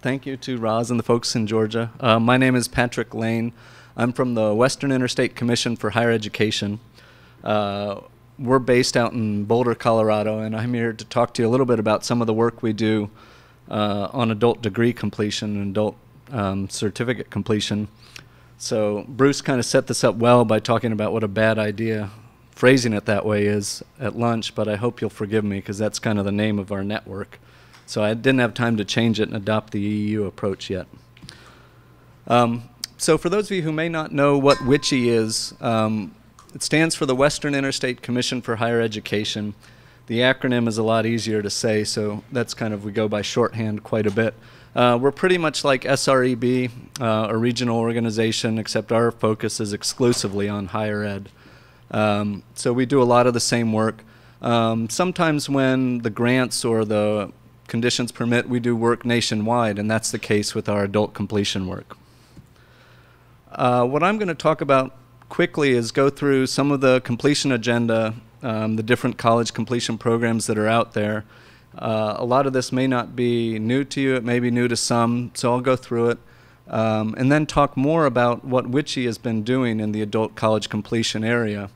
Thank you to Roz and the folks in Georgia. My name is Patrick Lane. I'm from the Western Interstate Commission for Higher Education. We're based out in Boulder, Colorado, and I'm here to talk to you a little bit about some of the work we do on adult degree completion and adult certificate completion. So Bruce kind of set this up well by talking about what a bad idea phrasing it that way is at lunch, but I hope you'll forgive me because that's kind of the name of our network. So I didn't have time to change it and adopt the EU approach yet. So for those of you who may not know what WICHE is, it stands for the Western Interstate Commission for Higher Education. The acronym is a lot easier to say, so that's kind of, we go by shorthand quite a bit. We're pretty much like SREB, a regional organization, except our focus is exclusively on higher ed. So we do a lot of the same work. Sometimes when the grants or the conditions permit, we do work nationwide, and that's the case with our adult completion work. What I'm going to talk about quickly is go through some of the completion agenda, the different college completion programs that are out there. A lot of this may not be new to you, it may be new to some, so I'll go through it. And then talk more about what WICHE has been doing in the adult college completion area.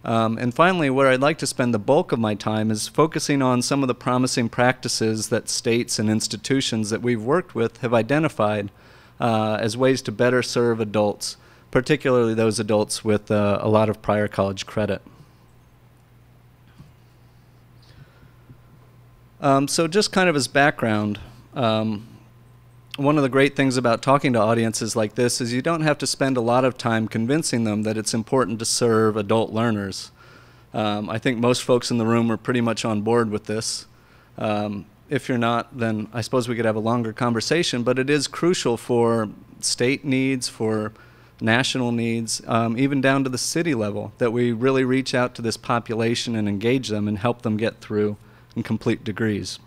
And finally, where I'd like to spend the bulk of my time is focusing on some of the promising practices that states and institutions that we've worked with have identified as ways to better serve adults, particularly those adults with a lot of prior college credit. So just kind of as background, one of the great things about talking to audiences like this is you don't have to spend a lot of time convincing them that it's important to serve adult learners. I think most folks in the room are pretty much on board with this. If you're not, then I suppose we could have a longer conversation, but it is crucial for state needs, for national needs, even down to the city level, that we really reach out to this population and engage them and help them get through and complete degrees.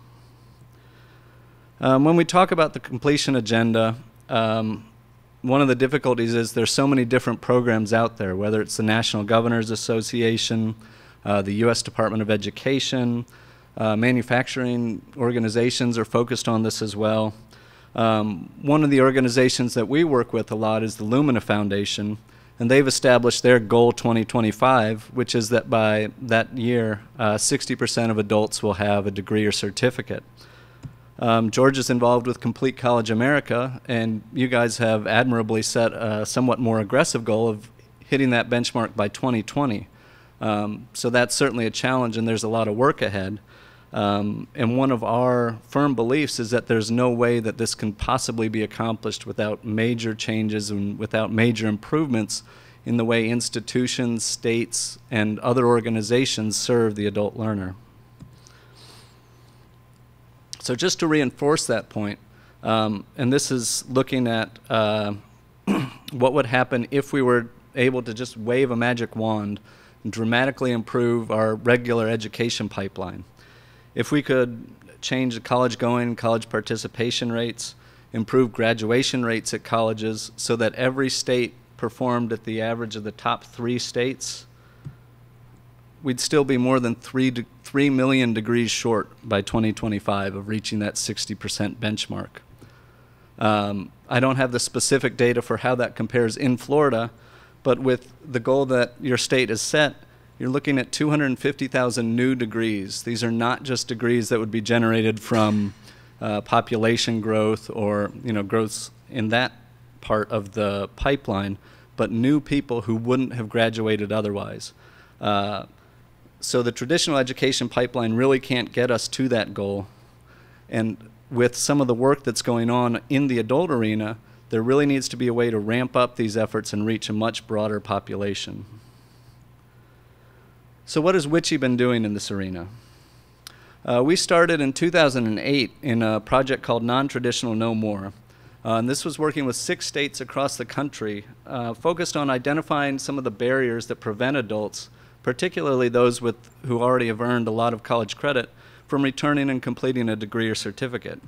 When we talk about the completion agenda, one of the difficulties is there's so many different programs out there, whether it's the National Governors Association, the U.S. Department of Education, manufacturing organizations are focused on this as well. One of the organizations that we work with a lot is the Lumina Foundation, and they've established their goal 2025, which is that by that year, 60% of adults will have a degree or certificate. Georgia's involved with Complete College America, and you guys have admirably set a somewhat more aggressive goal of hitting that benchmark by 2020. So that's certainly a challenge, and there's a lot of work ahead. And one of our firm beliefs is that there's no way that this can possibly be accomplished without major changes and without major improvements in the way institutions, states, and other organizations serve the adult learner. So just to reinforce that point, and this is looking at what would happen if we were able to just wave a magic wand and dramatically improve our regular education pipeline. If we could change the college going, college participation rates, improve graduation rates at colleges so that every state performed at the average of the top 3 states, we'd still be more than 3 million degrees short by 2025 of reaching that 60% benchmark. I don't have the specific data for how that compares in Florida, but with the goal that your state has set, you're looking at 250,000 new degrees. These are not just degrees that would be generated from population growth or growth in that part of the pipeline, but new people who wouldn't have graduated otherwise. So the traditional education pipeline really can't get us to that goal. And with some of the work that's going on in the adult arena, there really needs to be a way to ramp up these efforts and reach a much broader population. So what has WICHE been doing in this arena? We started in 2008 in a project called Non-Traditional No More. And this was working with 6 states across the country, focused on identifying some of the barriers that prevent adults, particularly those who already have earned a lot of college credit, from returning and completing a degree or certificate.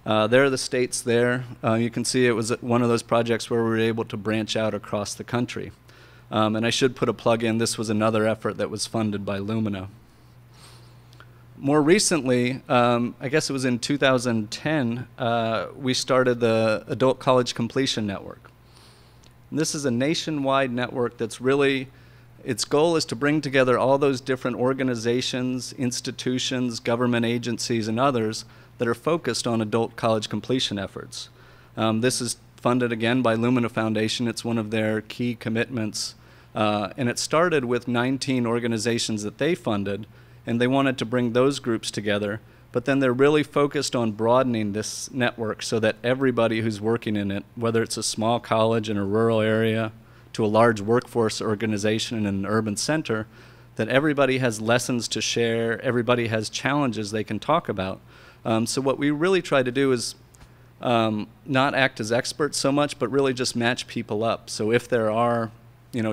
There are the states there. You can see it was one of those projects where we were able to branch out across the country. And I should put a plug in, this was another effort that was funded by Lumina. More recently, I guess it was in 2010, we started the Adult College Completion Network. And this is a nationwide network that's really, its goal is to bring together all those different organizations, institutions, government agencies, and others that are focused on adult college completion efforts. This is funded again by Lumina Foundation. It's one of their key commitments. And it started with 19 organizations that they funded, and they wanted to bring those groups together. But then they're really focused on broadening this network so that everybody who's working in it, whether it's a small college in a rural area to a large workforce organization in an urban center, that everybody has lessons to share, everybody has challenges they can talk about. So what we really try to do is not act as experts so much, but really just match people up. So if there are,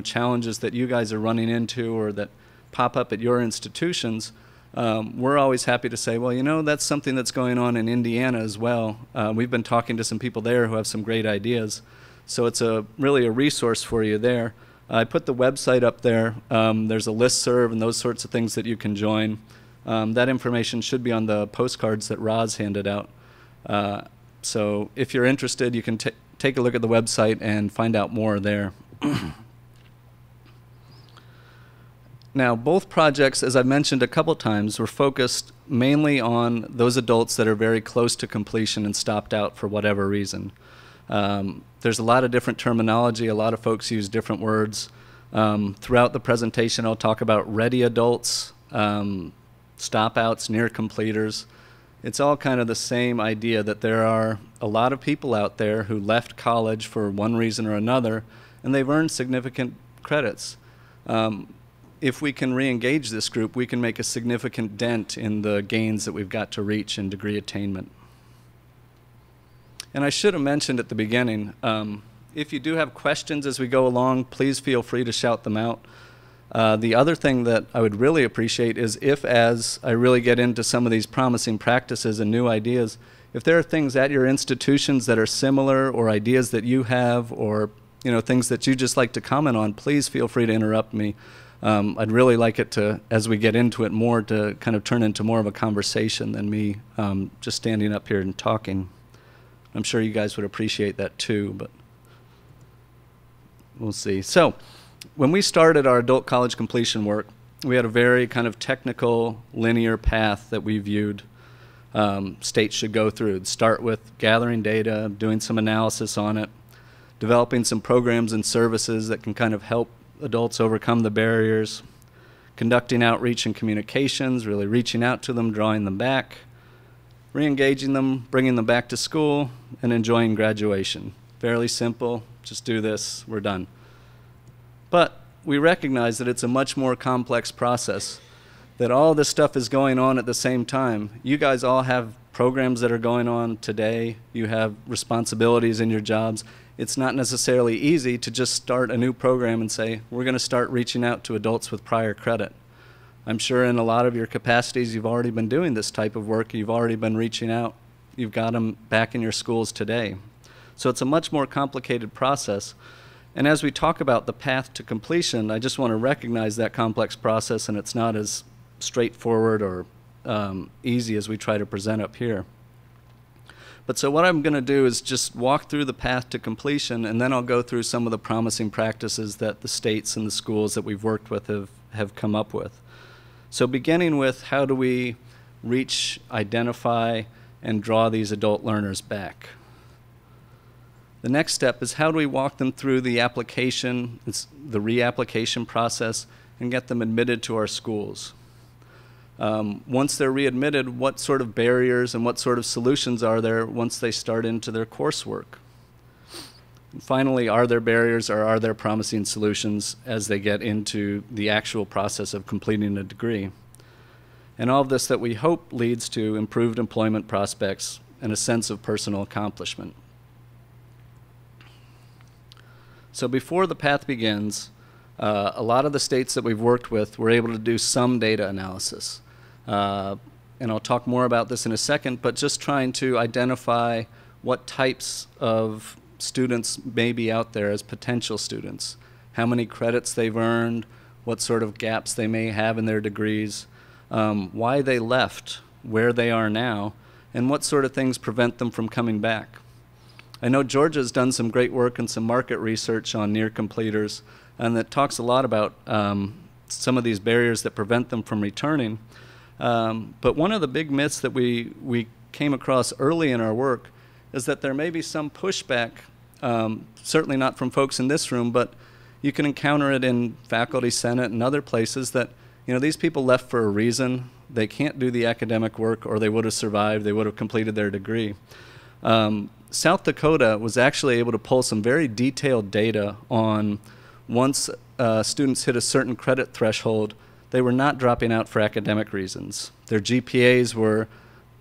challenges that you guys are running into or that pop up at your institutions, we're always happy to say, well, that's something that's going on in Indiana as well. We've been talking to some people there who have some great ideas. So it's really a resource for you there. I put the website up there. There's a listserv and those sorts of things that you can join. That information should be on the postcards that Roz handed out. So if you're interested, you can take a look at the website and find out more there. Now, both projects, as I've mentioned a couple times, were focused mainly on those adults that are very close to completion and stopped out for whatever reason. There's a lot of different terminology. A lot of folks use different words. Throughout the presentation, I'll talk about ready adults, stop-outs, near completers. It's all kind of the same idea that there are a lot of people out there who left college for one reason or another, and they've earned significant credits. If we can re-engage this group, we can make a significant dent in the gains that we've got to reach in degree attainment. And I should have mentioned at the beginning, if you do have questions as we go along, please feel free to shout them out. The other thing that I would really appreciate is if, as I really get into some of these promising practices and new ideas, if there are things at your institutions that are similar or ideas that you have or things that you just like to comment on, please feel free to interrupt me. I'd really like it to, as we get into it more, to kind of turn into more of a conversation than me just standing up here and talking. I'm sure you guys would appreciate that too, but we'll see. So when we started our adult college completion work, we had a very kind of technical, linear path that we viewed states should go through. It'd start with gathering data, doing some analysis on it, developing some programs and services that can kind of help adults overcome the barriers, conducting outreach and communications, really reaching out to them, drawing them back, re-engaging them, bringing them back to school, and enjoying graduation. Fairly simple, just do this, we're done. But we recognize that it's a much more complex process, that all this stuff is going on at the same time. You guys all have programs that are going on today. You have responsibilities in your jobs. It's not necessarily easy to just start a new program and say, we're going to start reaching out to adults with prior credit. I'm sure in a lot of your capacities you've already been doing this type of work. You've already been reaching out. You've got them back in your schools today. So it's a much more complicated process. And as we talk about the path to completion, I just want to recognize that complex process, and it's not as straightforward or easy as we try to present up here. But so what I'm going to do is just walk through the path to completion, and then I'll go through some of the promising practices that the states and the schools that we've worked with have come up with. So beginning with how do we reach, identify, and draw these adult learners back. The next step is how do we walk them through the application, the reapplication process, and get them admitted to our schools. Once they're readmitted, what sort of barriers and what sort of solutions are there once they start into their coursework? And finally, are there barriers or are there promising solutions as they get into the actual process of completing a degree? And all of this that we hope leads to improved employment prospects and a sense of personal accomplishment. So before the path begins, a lot of the states that we've worked with were able to do some data analysis. And I'll talk more about this in a second, but just trying to identify what types of students may be out there as potential students, how many credits they've earned, what sort of gaps they may have in their degrees. why they left, where they are now, and what sort of things prevent them from coming back. I know Georgia's done some great work and some market research on near completers, and that talks a lot about some of these barriers that prevent them from returning. But one of the big myths that we came across early in our work is that there may be some pushback, certainly not from folks in this room, but you can encounter it in faculty senate and other places that, you know, these people left for a reason. They can't do the academic work, or they would have survived, they would have completed their degree. South Dakota was actually able to pull some very detailed data on once students hit a certain credit threshold, they were not dropping out for academic reasons. Their GPAs were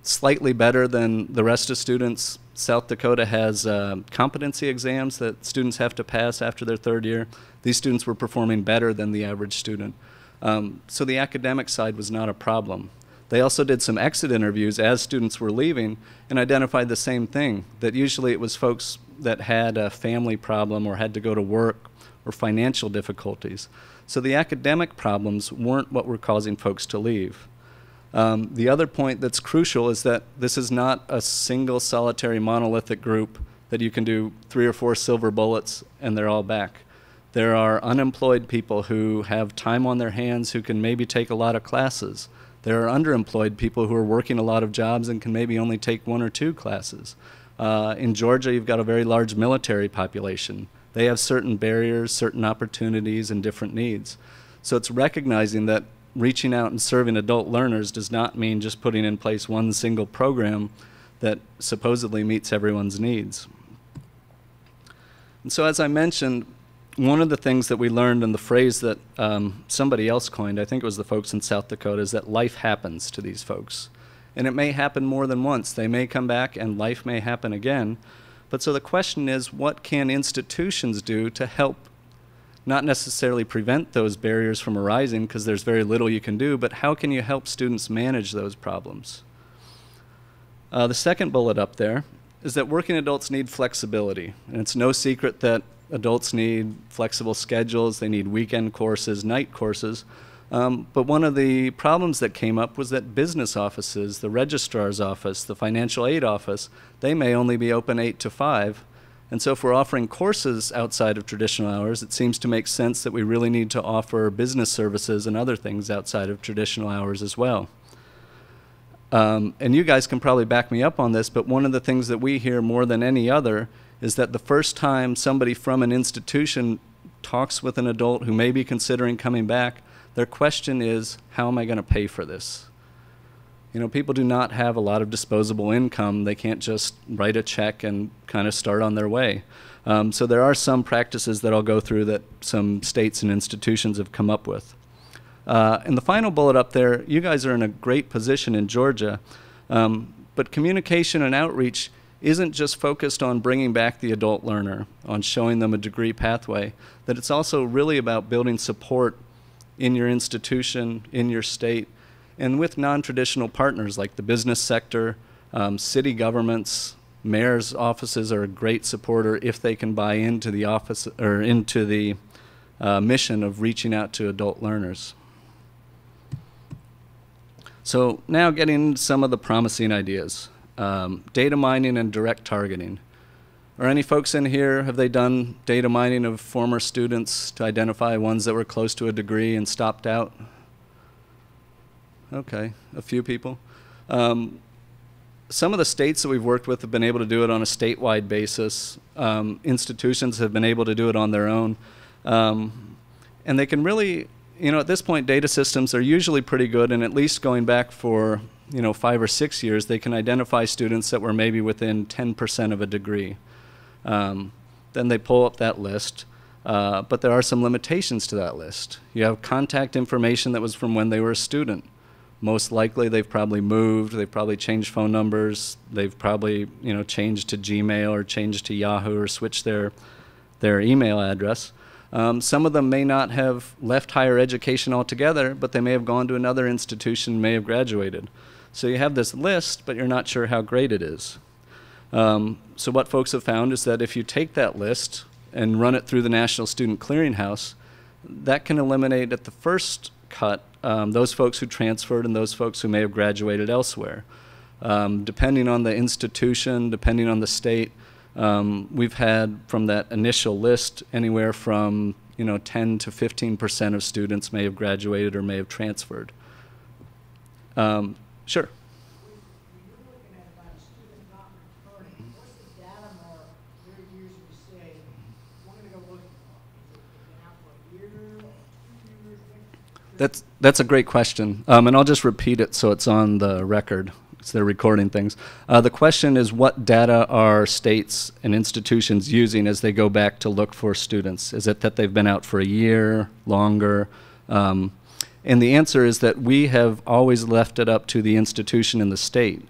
slightly better than the rest of students. South Dakota has competency exams that students have to pass after their third year. These students were performing better than the average student. So the academic side was not a problem. They also did some exit interviews as students were leaving and identified the same thing, that usually it was folks that had a family problem or had to go to work or financial difficulties. So the academic problems weren't what were causing folks to leave. The other point that's crucial is that this is not a single solitary monolithic group that you can do 3 or 4 silver bullets and they're all back. There are unemployed people who have time on their hands who can maybe take a lot of classes. There are underemployed people who are working a lot of jobs and can maybe only take 1 or 2 classes. In Georgia, you've got a very large military population. They have certain barriers, certain opportunities, and different needs. So it's recognizing that reaching out and serving adult learners does not mean just putting in place one single program that supposedly meets everyone's needs. And so as I mentioned, one of the things that we learned, and the phrase that somebody else coined, I think it was the folks in South Dakota, is that life happens to these folks. And it may happen more than once. They may come back and life may happen again. But so the question is, what can institutions do to help not necessarily prevent those barriers from arising, because there's very little you can do, but how can you help students manage those problems? The second bullet up there is that working adults need flexibility. And it's no secret that adults need flexible schedules, they need weekend courses, night courses. But one of the problems that came up was that business offices, the registrar's office, the financial aid office, they may only be open 8 to 5. And so if we're offering courses outside of traditional hours, it seems to make sense that we really need to offer business services and other things outside of traditional hours as well. And you guys can probably back me up on this, but one of the things that we hear more than any other is that the first time somebody from an institution talks with an adult who may be considering coming back, their question is, how am I going to pay for this? You know, people do not have a lot of disposable income. They can't just write a check and kind of start on their way. So there are some practices that I'll go through that some states and institutions have come up with. And the final bullet up there, you guys are in a great position in Georgia, but communication and outreach isn't just focused on bringing back the adult learner, on showing them a degree pathway, that it's also really about building support in your institution, in your state, and with non-traditional partners like the business sector, city governments. Mayor's offices are a great supporter if they can buy into the office or into the mission of reaching out to adult learners. So now getting into some of the promising ideas. Data mining and direct targeting. Are any folks in here, have they done data mining of former students to identify ones that were close to a degree and stopped out? Okay, a few people. Some of the states that we've worked with have been able to do it on a statewide basis. Institutions have been able to do it on their own. And they can really, you know, at this point, data systems are usually pretty good, and at least going back for, you know, 5 or 6 years, they can identify students that were maybe within 10% of a degree. Then they pull up that list, but there are some limitations to that list. You have contact information that was from when they were a student. Most likely they've probably moved, they've probably changed phone numbers, they've probably, you know, changed to Gmail or changed to Yahoo or switched their email address. Some of them may not have left higher education altogether, but they may have gone to another institution, may have graduated. So you have this list, but you're not sure how great it is. So what folks have found is that if you take that list and run it through the National Student Clearinghouse, that can eliminate at the first cut those folks who transferred and those folks who may have graduated elsewhere. Depending on the institution, depending on the state, we've had from that initial list anywhere from 10 to 15% of students may have graduated or may have transferred. Sure. That's a great question, and I'll just repeat it so it's on the record. So they're recording things. The question is, what data are states and institutions using as they go back to look for students? Is it that they've been out for a year, longer? And the answer is that we have always left it up to the institution and the state.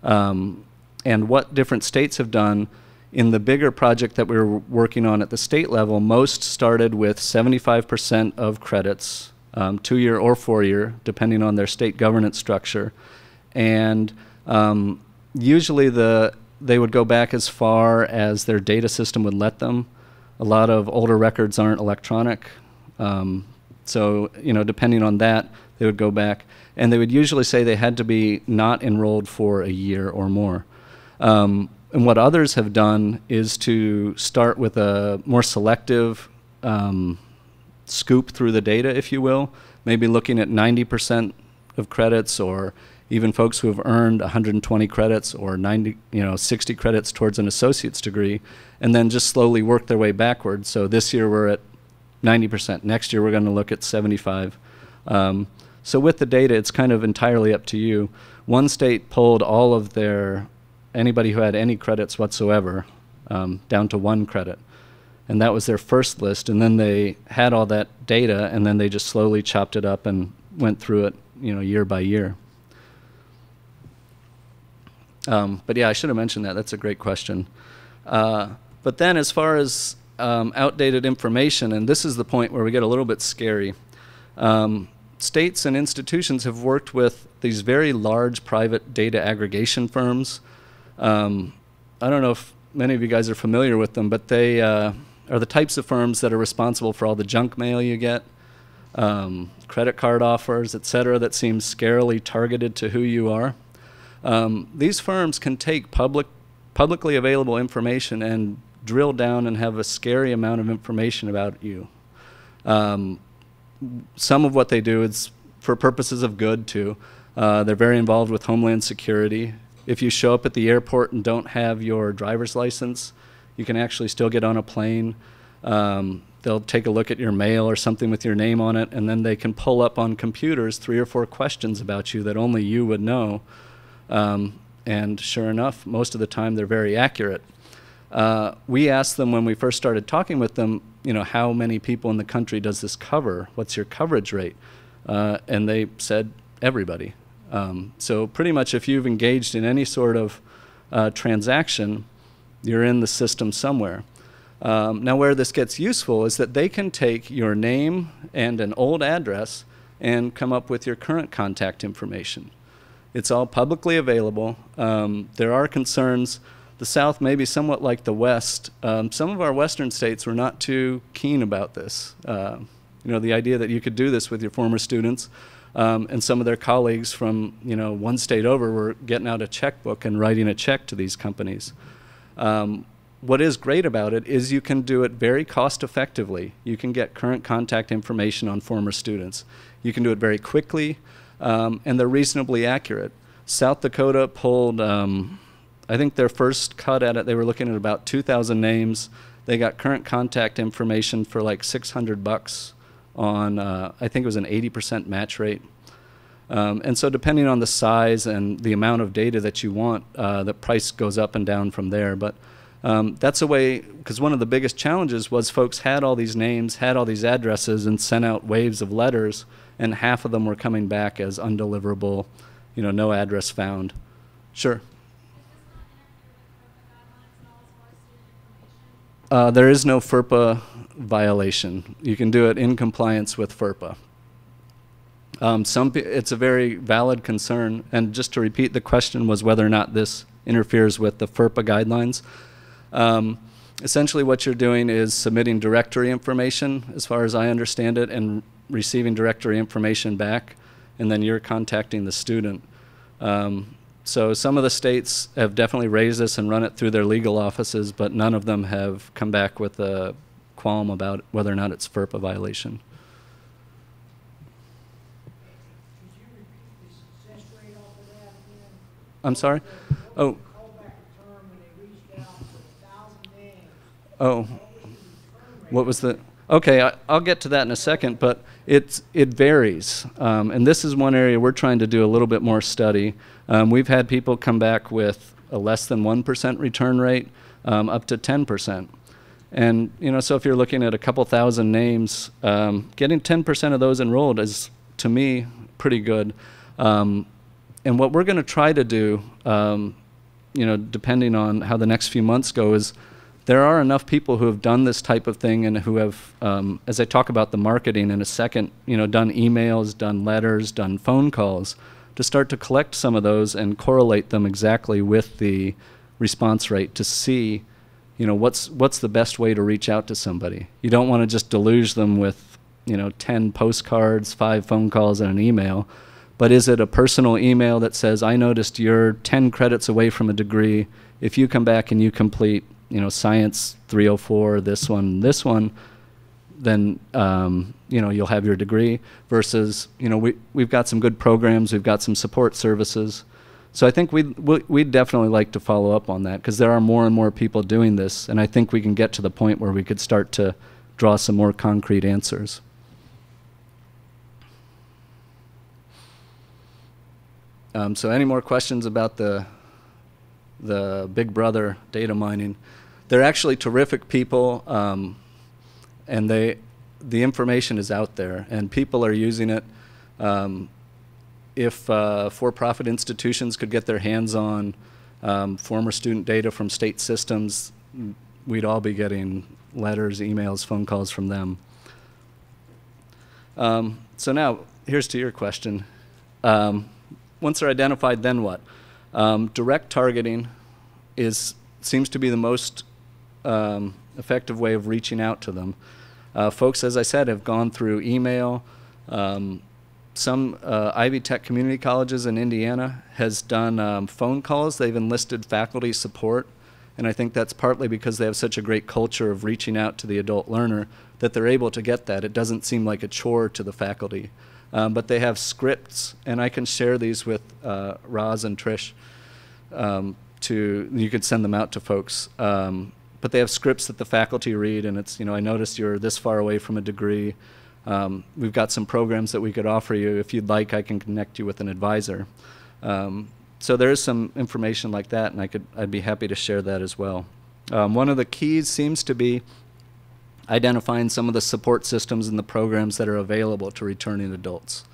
And what different states have done, in the bigger project that we were working on at the state level, most started with 75% of credits, 2-year or 4-year, depending on their state governance structure. And usually they would go back as far as their data system would let them. A lot of older records aren't electronic. So, depending on that, they would go back. And they would usually say they had to be not enrolled for a year or more. And what others have done is to start with a more selective scoop through the data, if you will, maybe looking at 90% of credits, or even folks who have earned 120 credits or 60 credits towards an associate's degree, and then just slowly work their way backwards. So this year we're at 90%. Next year we're going to look at 75. So with the data, it's kind of entirely up to you. One state pulled all of anybody who had any credits whatsoever down to 1 credit. And that was their first list, and then they had all that data, and then they just slowly chopped it up and went through it, year by year. But yeah, I should have mentioned that. That's a great question. But then as far as outdated information, and this is the point where we get a little bit scary, states and institutions have worked with these very large private data aggregation firms. I don't know if many of you guys are familiar with them, but they are the types of firms that are responsible for all the junk mail you get, credit card offers, et cetera, that seem scarily targeted to who you are. These firms can take publicly available information and drill down and have a scary amount of information about you. Some of what they do is for purposes of good, too. They're very involved with Homeland Security. If you show up at the airport and don't have your driver's license, you can actually still get on a plane. They'll take a look at your mail or something with your name on it, and then they can pull up on computers 3 or 4 questions about you that only you would know. And sure enough, most of the time they're very accurate. We asked them when we first started talking with them, how many people in the country does this cover? What's your coverage rate? And they said everybody. So pretty much if you've engaged in any sort of transaction, you're in the system somewhere. Now where this gets useful is that they can take your name and an old address and come up with your current contact information. It's all publicly available. There are concerns. The South may be somewhat like the West. Some of our Western states were not too keen about this. The idea that you could do this with your former students. And some of their colleagues from one state over were getting out a checkbook and writing a check to these companies. What is great about it is you can do it very cost effectively. You can get current contact information on former students. You can do it very quickly, and they're reasonably accurate. South Dakota pulled, I think their first cut at it, they were looking at about 2,000 names. They got current contact information for like $600 on, I think it was an 80% match rate. And so depending on the size and the amount of data that you want, the price goes up and down from there. But that's a way, because one of the biggest challenges was folks had all these names, had all these addresses, and sent out waves of letters, and half of them were coming back as undeliverable, no address found. Sure. There is no FERPA violation. You can do it in compliance with FERPA. It's a very valid concern, and just to repeat, the question was whether or not this interferes with the FERPA guidelines. Essentially what you're doing is submitting directory information, as far as I understand it, and receiving directory information back, and then you're contacting the student. So some of the states have definitely raised this and run it through their legal offices, but none of them have come back with a qualm about whether or not it's FERPA violation. Could you repeat the success rate off of that again? I'm sorry? Oh. Callback return when they reached out to 1,000 names. Oh. What was the? Okay, I'll get to that in a second, but it varies. And this is one area we're trying to do a little bit more study. We've had people come back with a less than 1% return rate, up to 10%. And, you know, so if you're looking at a couple thousand names, getting 10% of those enrolled is, to me, pretty good. And what we're going to try to do, you know, depending on how the next few months go, is there are enough people who have done this type of thing and who have, as I talk about the marketing in a second, you know, done emails, done letters, done phone calls, to start to collect some of those and correlate them exactly with the response rate to see, you know, what's the best way to reach out to somebody. You don't want to just deluge them with, you know, 10 postcards, 5 phone calls, and an email. But is it a personal email that says, I noticed you're 10 credits away from a degree. If you come back and you complete, you know, Science 304, this one, then, you know, you'll have your degree, versus, you know, we've got some good programs, we've got some support services. So I think we'd definitely like to follow up on that, because there are more and more people doing this, and I think we can get to the point where we could start to draw some more concrete answers. So any more questions about the Big Brother data mining? They're actually terrific people, and the information is out there, and people are using it. If for-profit institutions could get their hands on former student data from state systems, we'd all be getting letters, emails, phone calls from them. So now, here's to your question. Once they're identified, then what? Direct targeting seems to be the most effective way of reaching out to them. Folks, as I said, have gone through email. Some Ivy Tech community colleges in Indiana has done phone calls. They've enlisted faculty support, and I think that's partly because they have such a great culture of reaching out to the adult learner that they're able to get that. It doesn't seem like a chore to the faculty. But they have scripts, and I can share these with Roz and Trish. You could send them out to folks. But they have scripts that the faculty read, and it's, you know, I noticed you're this far away from a degree. We've got some programs that we could offer you. If you'd like, I can connect you with an advisor. So there is some information like that, and I'd be happy to share that as well. One of the keys seems to be identifying some of the support systems and the programs that are available to returning adults.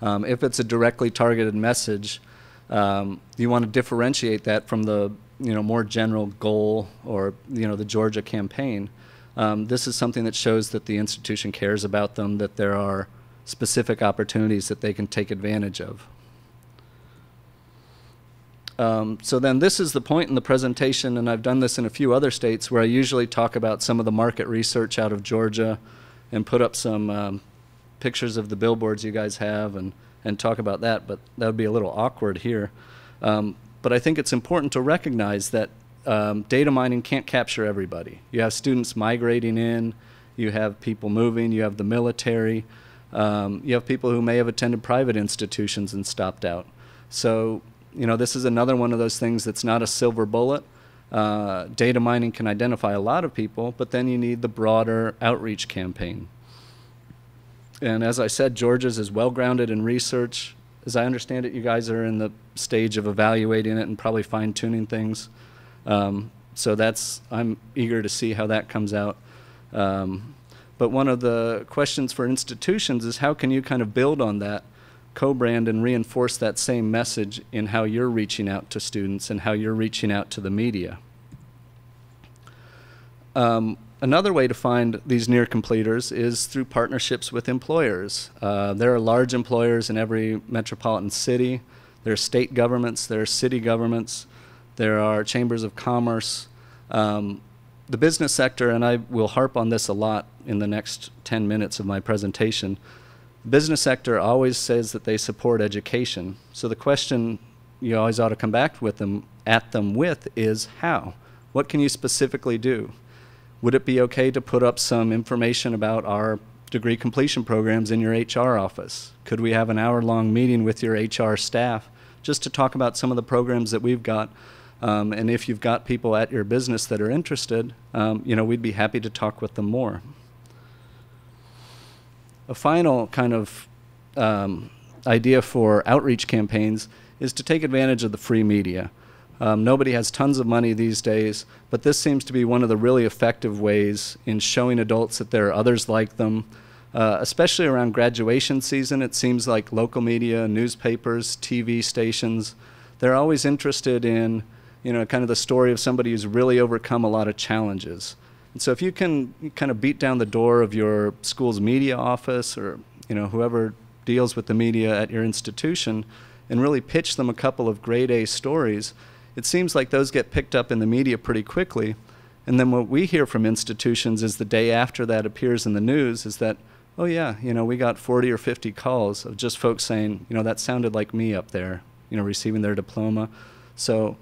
If it's a directly targeted message, you want to differentiate that from the, you know, more general goal, or, you know, the Georgia campaign. This is something that shows that the institution cares about them, that there are specific opportunities that they can take advantage of. So then this is the point in the presentation, and I've done this in a few other states, where I usually talk about some of the market research out of Georgia and put up some pictures of the billboards you guys have and talk about that, but that would be a little awkward here. But I think it's important to recognize that data mining can't capture everybody. You have students migrating in, you have people moving, you have the military, you have people who may have attended private institutions and stopped out. So, you know, this is another one of those things that's not a silver bullet. Data mining can identify a lot of people, but then you need the broader outreach campaign. And as I said, Georgia's is well-grounded in research. As I understand it, you guys are in the stage of evaluating it and probably fine-tuning things. So I'm eager to see how that comes out. But one of the questions for institutions is, how can you kind of build on that, co-brand, and reinforce that same message in how you're reaching out to students and how you're reaching out to the media? Another way to find these near completers is through partnerships with employers. There are large employers in every metropolitan city. There are state governments, there are city governments, there are chambers of commerce. The business sector, and I will harp on this a lot in the next 10 minutes of my presentation, the business sector always says that they support education. So the question you always ought to come back at them with is how? What can you specifically do? Would it be okay to put up some information about our degree completion programs in your HR office? Could we have an hour-long meeting with your HR staff just to talk about some of the programs that we've got? And if you've got people at your business that are interested, we'd be happy to talk with them more. A final kind of idea for outreach campaigns is to take advantage of the free media. Nobody has tons of money these days, but this seems to be one of the really effective ways in showing adults that there are others like them. Especially around graduation season, it seems like local media, newspapers, TV stations, they're always interested in kind of the story of somebody who's really overcome a lot of challenges. And so if you can kind of beat down the door of your school's media office or whoever deals with the media at your institution and really pitch them a couple of grade A stories, it seems like those get picked up in the media pretty quickly. And then what we hear from institutions is the day after that appears in the news is that, oh yeah, we got 40 or 50 calls of just folks saying, that sounded like me up there, receiving their diploma. So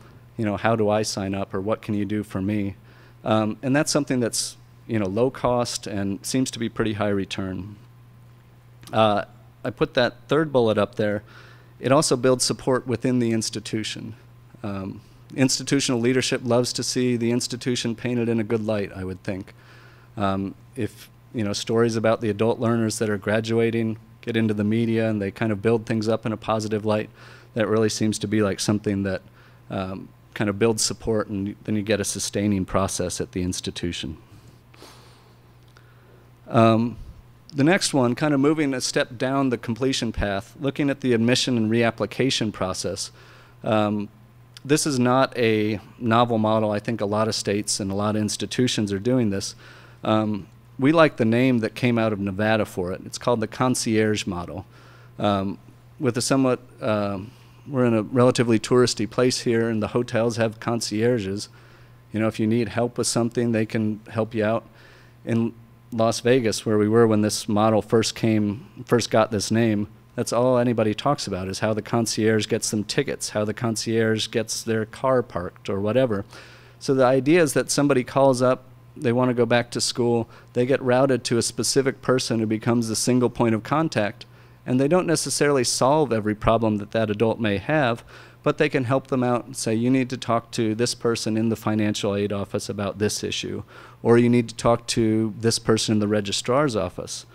how do I sign up, or what can you do for me? And that's something that's, low cost and seems to be pretty high return. I put that third bullet up there. It also builds support within the institution. Institutional leadership loves to see the institution painted in a good light, I would think. If, stories about the adult learners that are graduating get into the media and they kind of build things up in a positive light, that really seems to be like something that kind of builds support, and then you get a sustaining process at the institution. The next one, kind of moving a step down the completion path, looking at the admission and reapplication process. This is not a novel model. I think a lot of states and a lot of institutions are doing this. We like the name that came out of Nevada for it. It's called the concierge model. With a somewhat we're in a relatively touristy place here, and the hotels have concierges. If you need help with something, they can help you out. In Las Vegas, where we were when this model first got this name, that's all anybody talks about is how the concierge gets them tickets, how the concierge gets their car parked or whatever. So the idea is that somebody calls up, they want to go back to school, they get routed to a specific person who becomes the single point of contact. And they don't necessarily solve every problem that that adult may have, but they can help them out and say, you need to talk to this person in the financial aid office about this issue, or you need to talk to this person in the registrar's office.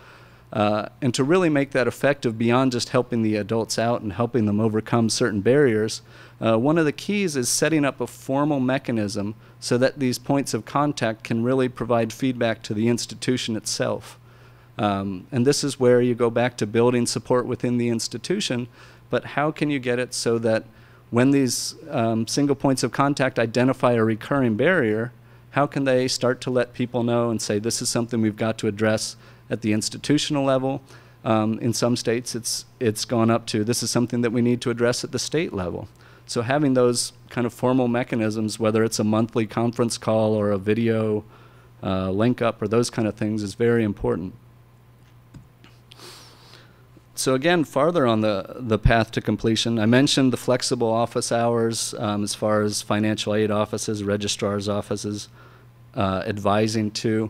And to really make that effective beyond just helping the adults out and helping them overcome certain barriers, one of the keys is setting up a formal mechanism so that these points of contact can really provide feedback to the institution itself. And this is where you go back to building support within the institution, but how can you get it so that when these single points of contact identify a recurring barrier, how can they start to let people know and say, this is something we've got to address at the institutional level? In some states, it's gone up to, this is something that we need to address at the state level. So having those kind of formal mechanisms, whether it's a monthly conference call or a video link up or those kind of things, is very important. So again, farther on the path to completion, I mentioned the flexible office hours as far as financial aid offices, registrar's offices, advising to.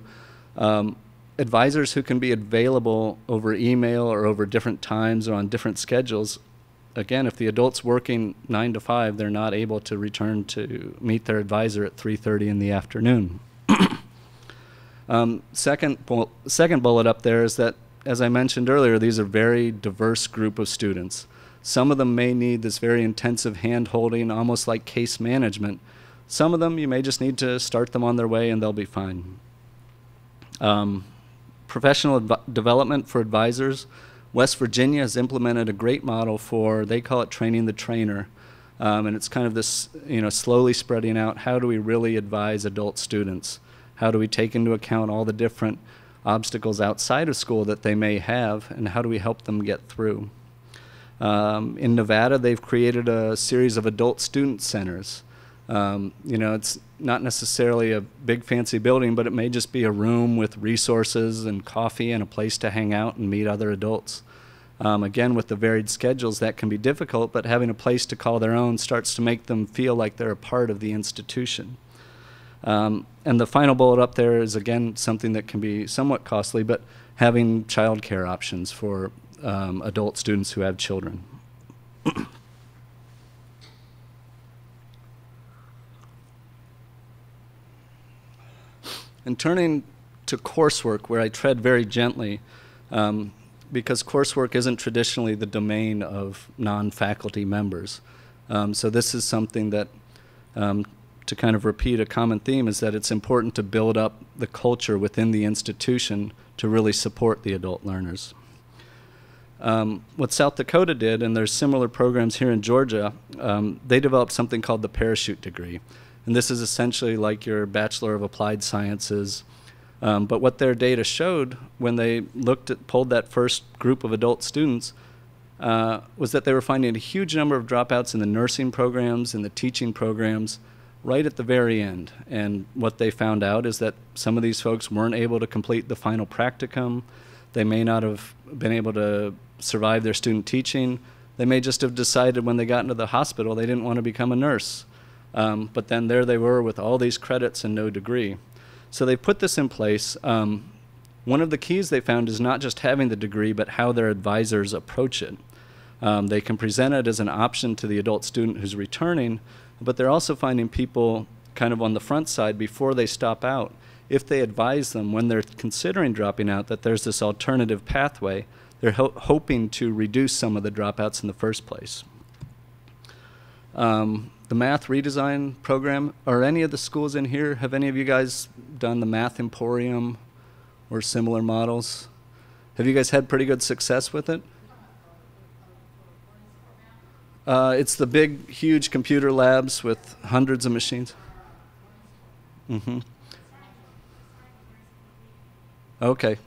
Advisors who can be available over email or over different times or on different schedules. Again, if the adult's working 9 to 5, they're not able to return to meet their advisor at 3:30 in the afternoon. Second bullet up there is that, as I mentioned earlier, these are very diverse group of students. Some of them may need this very intensive hand-holding, almost like case management. Some of them, you may just need to start them on their way and they'll be fine. Professional development for advisors. West Virginia has implemented a great model for, they call it training the trainer. And it's kind of this, slowly spreading out, how do we really advise adult students? How do we take into account all the different obstacles outside of school that they may have, and how do we help them get through? In Nevada, they've created a series of adult student centers. You know, it's not necessarily a big fancy building, but it may just be a room with resources and coffee and a place to hang out and meet other adults. Again, with the varied schedules, that can be difficult, but having a place to call their own starts to make them feel like they're a part of the institution. And the final bullet up there is, again, something that can be somewhat costly, but having childcare options for adult students who have children. And turning to coursework, where I tread very gently, because coursework isn't traditionally the domain of non-faculty members. So this is something that, to kind of repeat a common theme, is that it's important to build up the culture within the institution to really support the adult learners. What South Dakota did, and there's similar programs here in Georgia, they developed something called the parachute degree. And this is essentially like your Bachelor of Applied Sciences. But what their data showed when they pulled that first group of adult students was that they were finding a huge number of dropouts in the nursing programs and the teaching programs right at the very end. And what they found out is that some of these folks weren't able to complete the final practicum. They may not have been able to survive their student teaching. They may just have decided when they got into the hospital they didn't want to become a nurse. But then there they were with all these credits and no degree. So they put this in place. One of the keys they found is not just having the degree, but how their advisors approach it. They can present it as an option to the adult student who's returning, but they're also finding people kind of on the front side before they stop out. If they advise them when they're considering dropping out that there's this alternative pathway, they're hoping to reduce some of the dropouts in the first place. The math redesign program, are any of the schools in here, have any of you guys done the Math Emporium or similar models? Have you guys had pretty good success with it? It's the big, huge computer labs with hundreds of machines. Mm-hmm. Okay.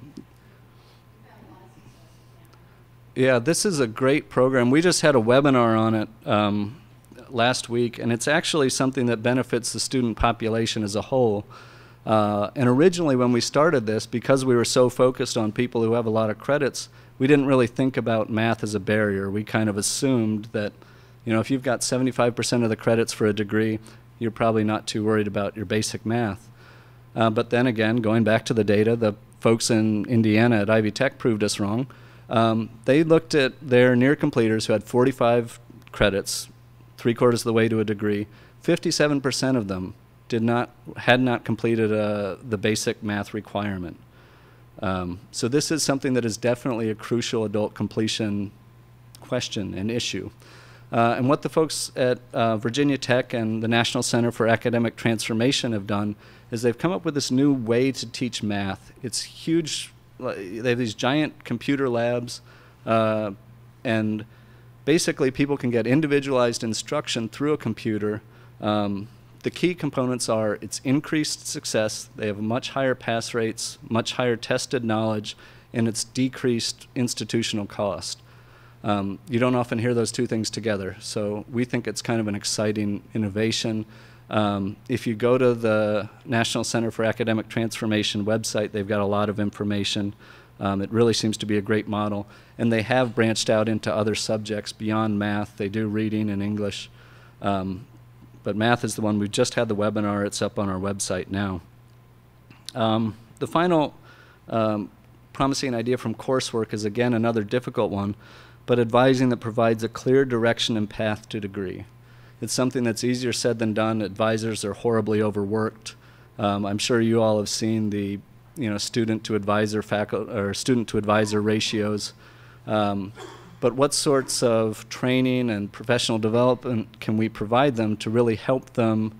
Yeah, this is a great program. We just had a webinar on it last week, and it's actually something that benefits the student population as a whole. And originally when we started this, because we were so focused on people who have a lot of credits, we didn't really think about math as a barrier. We kind of assumed that, you know, if you've got 75% of the credits for a degree, you're probably not too worried about your basic math. But then again, going back to the data, the folks in Indiana at Ivy Tech proved us wrong. They looked at their near completers who had 45 credits, 3/4 of the way to a degree. 57% of them had not completed the basic math requirement. So this is something that is definitely a crucial adult completion question and issue. And what the folks at Virginia Tech and the National Center for Academic Transformation have done is they've come up with this new way to teach math. It's huge. They have these giant computer labs, and basically people can get individualized instruction through a computer. The key components are it's increased success, they have much higher pass rates, much higher tested knowledge, and it's decreased institutional cost. You don't often hear those two things together, so we think it's kind of an exciting innovation. If you go to the National Center for Academic Transformation website, they've got a lot of information. It really seems to be a great model, and they have branched out into other subjects beyond math. They do reading and English, but math is the one. We've just had the webinar. It's up on our website now. The final promising idea from Coursework is, again, another difficult one, but advising that provides a clear direction and path to degree. It's something that's easier said than done. Advisors are horribly overworked. I'm sure you all have seen the student to advisor or student to advisor ratios. But what sorts of training and professional development can we provide them to really help them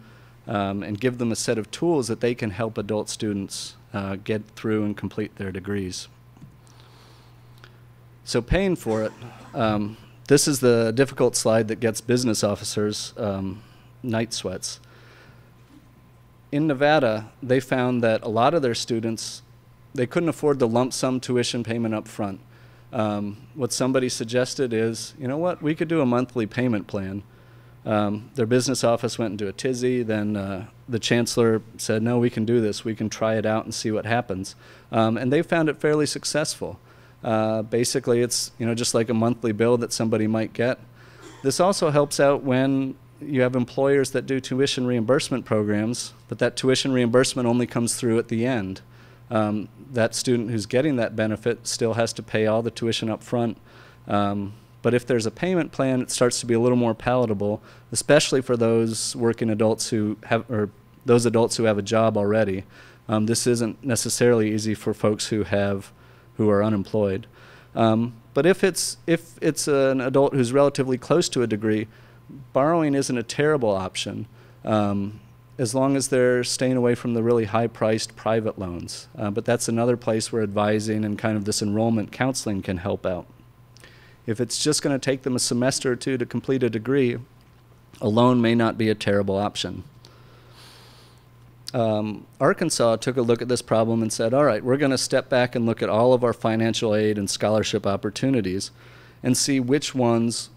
and give them a set of tools that they can help adult students get through and complete their degrees? So paying for it, this is the difficult slide that gets business officers night sweats. In Nevada, they found that a lot of their students, they couldn't afford the lump sum tuition payment up front. What somebody suggested is, you know what, we could do a monthly payment plan. Their business office went into a tizzy. Then the chancellor said, no, we can do this. We can try it out and see what happens. And they found it fairly successful. Basically, it's just like a monthly bill that somebody might get. This also helps out when you have employers that do tuition reimbursement programs, but that tuition reimbursement only comes through at the end. That student who's getting that benefit still has to pay all the tuition up front. But if there's a payment plan, it starts to be a little more palatable, especially for those working adults who have, or those adults who have a job already. This isn't necessarily easy for folks who are unemployed. But if it's an adult who's relatively close to a degree, borrowing isn't a terrible option, as long as they're staying away from the really high-priced private loans. But that's another place where advising and kind of this enrollment counseling can help out. If it's just going to take them a semester or two to complete a degree, a loan may not be a terrible option. Arkansas took a look at this problem and said, all right, we're going to step back and look at all of our financial aid and scholarship opportunities and see which ones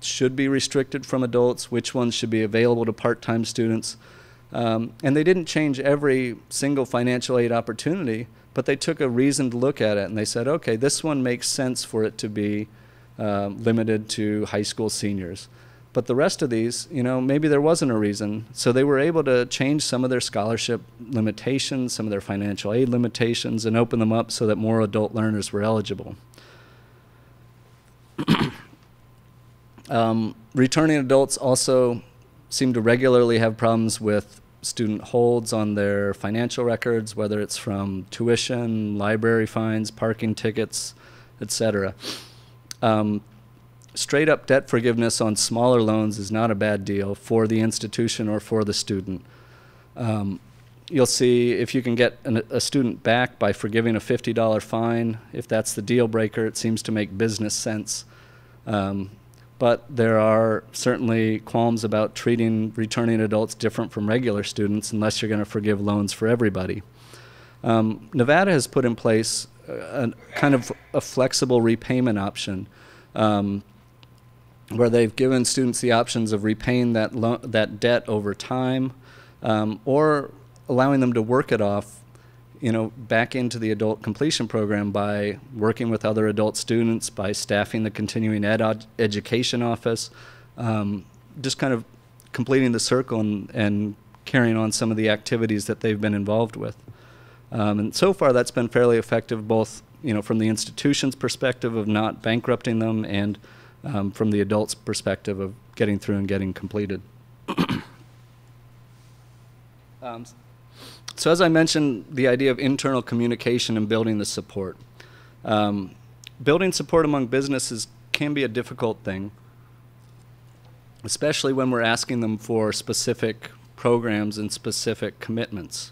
should be restricted from adults, which ones should be available to part-time students. And they didn't change every single financial aid opportunity, but they took a reasoned look at it and they said, okay, this one makes sense for it to be limited to high school seniors. But the rest of these, maybe there wasn't a reason. So they were able to change some of their scholarship limitations, some of their financial aid limitations, and open them up so that more adult learners were eligible. Returning adults also seem to regularly have problems with student holds on their financial records, whether it's from tuition, library fines, parking tickets, etc. Straight up debt forgiveness on smaller loans is not a bad deal for the institution or for the student. You'll see if you can get a student back by forgiving a $50 fine, if that's the deal breaker, it seems to make business sense. But there are certainly qualms about treating returning adults different from regular students unless you're going to forgive loans for everybody. Nevada has put in place a kind of a flexible repayment option where they've given students the options of repaying that debt over time or allowing them to work it off back into the adult completion program by working with other adult students, by staffing the continuing education office, just kind of completing the circle and carrying on some of the activities that they've been involved with. And so far that's been fairly effective, both from the institution's perspective of not bankrupting them and from the adult's perspective of getting through and getting completed. So as I mentioned, the idea of internal communication and building the support. Building support among businesses can be a difficult thing, especially when we're asking them for specific programs and specific commitments.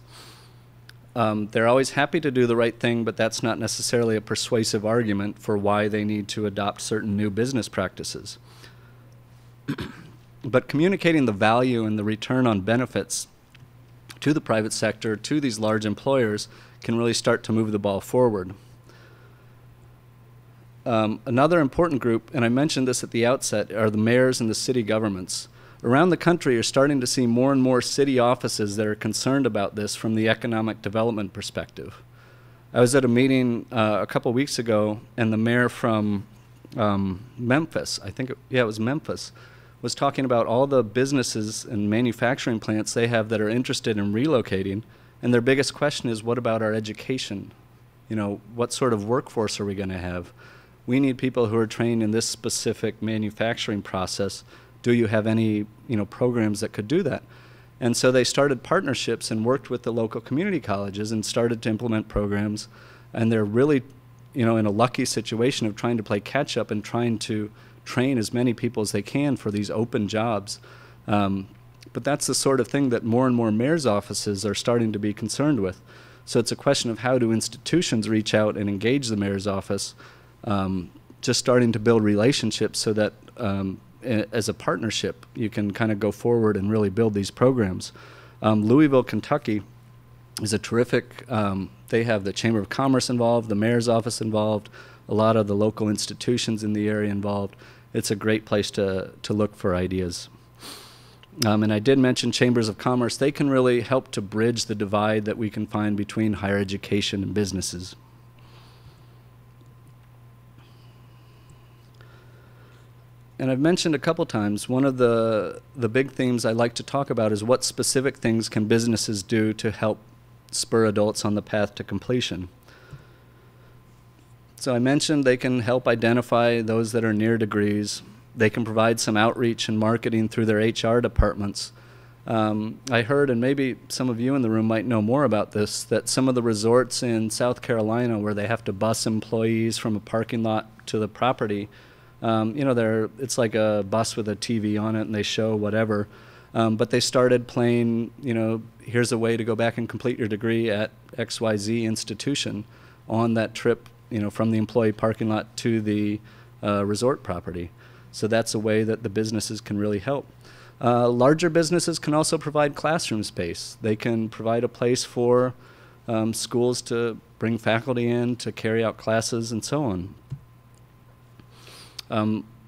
They're always happy to do the right thing, but that's not necessarily a persuasive argument for why they need to adopt certain new business practices. But communicating the value and the return on benefits to the private sector, to these large employers, can really start to move the ball forward. Another important group, and I mentioned this at the outset, are the mayors and the city governments. Around the country, you're starting to see more and more city offices that are concerned about this from the economic development perspective. I was at a meeting a couple weeks ago, and the mayor from Memphis, it was Memphis, was talking about all the businesses and manufacturing plants they have that are interested in relocating, and their biggest question is, what about our education? What sort of workforce are we going to have? We need people who are trained in this specific manufacturing process. Do you have any programs that could do that? And so they started partnerships and worked with the local community colleges and started to implement programs, and they're really in a lucky situation of trying to play catch up and trying to train as many people as they can for these open jobs. But that's the sort of thing that more and more mayor's offices are starting to be concerned with. So it's a question of how do institutions reach out and engage the mayor's office, just starting to build relationships so that as a partnership you can kind of go forward and really build these programs. Louisville, Kentucky is a terrific, they have the Chamber of Commerce involved, the mayor's office involved, a lot of the local institutions in the area involved. It's a great place to look for ideas. And I did mention chambers of commerce. They can really help to bridge the divide that we can find between higher education and businesses. And I've mentioned a couple times, one of the big themes I like to talk about is what specific things can businesses do to help spur adults on the path to completion. So I mentioned they can help identify those that are near degrees. They can provide some outreach and marketing through their HR departments. I heard, and maybe some of you in the room might know more about this, that some of the resorts in South Carolina where they have to bus employees from a parking lot to the property, you know, it's like a bus with a TV on it and they show whatever. But they started playing, you know, here's a way to go back and complete your degree at XYZ institution on that trip, you know, from the employee parking lot to the resort property. So that's a way that the businesses can really help. Larger businesses can also provide classroom space. They can provide a place for schools to bring faculty in to carry out classes and so on.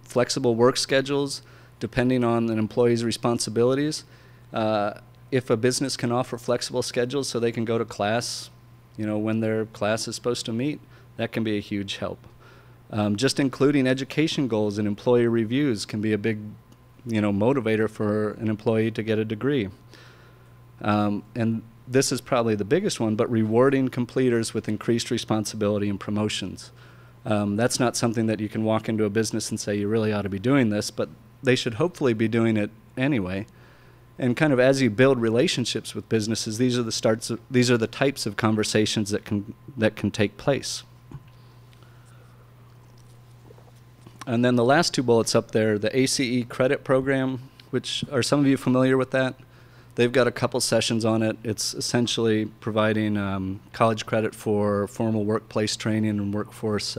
Flexible work schedules, depending on an employee's responsibilities. If a business can offer flexible schedules so they can go to class, you know, when their class is supposed to meet, that can be a huge help. Just including education goals and employee reviews can be a big, you know, motivator for an employee to get a degree. And this is probably the biggest one, but rewarding completers with increased responsibility and promotions. That's not something that you can walk into a business and say you really ought to be doing this, but they should hopefully be doing it anyway. And kind of as you build relationships with businesses, these are the types of conversations that can take place. And then the last two bullets up there, the ACE credit program, which are some of you familiar with that? They've got a couple sessions on it. It's essentially providing college credit for formal workplace training and workforce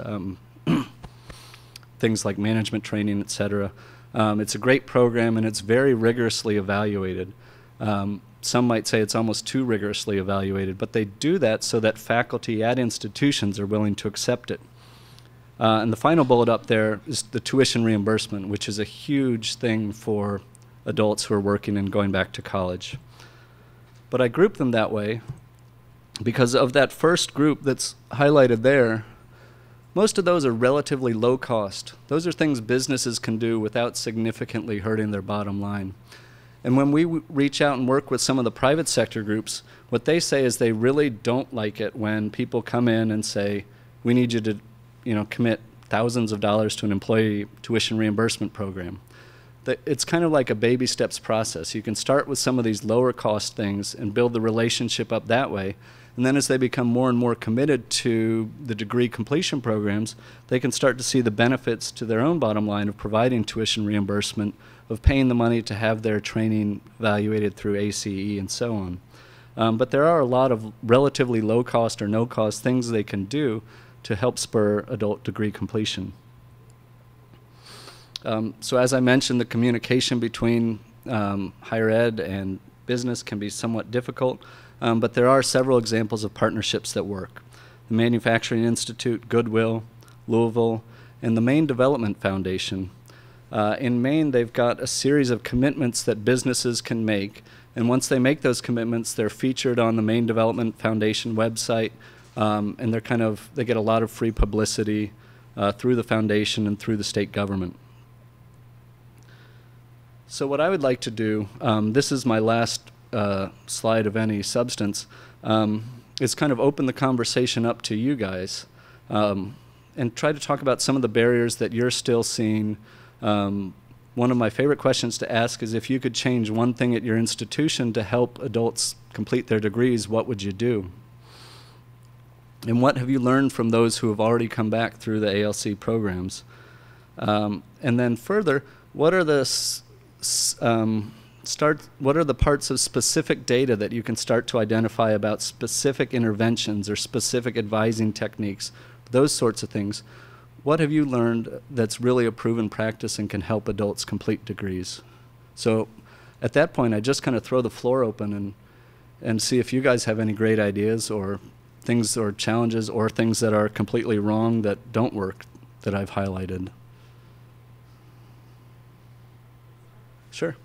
things like management training, et cetera. It's a great program and it's very rigorously evaluated. Some might say it's almost too rigorously evaluated, but they do that so that faculty at institutions are willing to accept it. And the final bullet up there is the tuition reimbursement, which is a huge thing for adults who are working and going back to college. But I group them that way because of that first group that's highlighted there, most of those are relatively low cost. Those are things businesses can do without significantly hurting their bottom line. And when we reach out and work with some of the private sector groups, what they say is they really don't like it when people come in and say, we need you to, you know, commit thousands of dollars to an employee tuition reimbursement program. It's kind of like a baby steps process. You can start with some of these lower cost things and build the relationship up that way. And then as they become more and more committed to the degree completion programs, they can start to see the benefits to their own bottom line of providing tuition reimbursement, of paying the money to have their training evaluated through ACE and so on. But there are a lot of relatively low cost or no cost things they can do to help spur adult degree completion. So as I mentioned, the communication between higher ed and business can be somewhat difficult, but there are several examples of partnerships that work. The Manufacturing Institute, Goodwill, Louisville, and the Maine Development Foundation. In Maine, they've got a series of commitments that businesses can make, and once they make those commitments, they're featured on the Maine Development Foundation website, and they get a lot of free publicity through the foundation and through the state government. So what I would like to do, this is my last slide of any substance, is kind of open the conversation up to you guys and try to talk about some of the barriers that you're still seeing. One of my favorite questions to ask is if you could change one thing at your institution to help adults complete their degrees, what would you do? And what have you learned from those who have already come back through the ALC programs? And then further, what are the what are the parts of specific data that you can start to identify about specific interventions or specific advising techniques, those sorts of things? What have you learned that's really a proven practice and can help adults complete degrees? So at that point, I just kind of throw the floor open and see if you guys have any great ideas or things or challenges or things that are completely wrong that don't work that I've highlighted. Sure.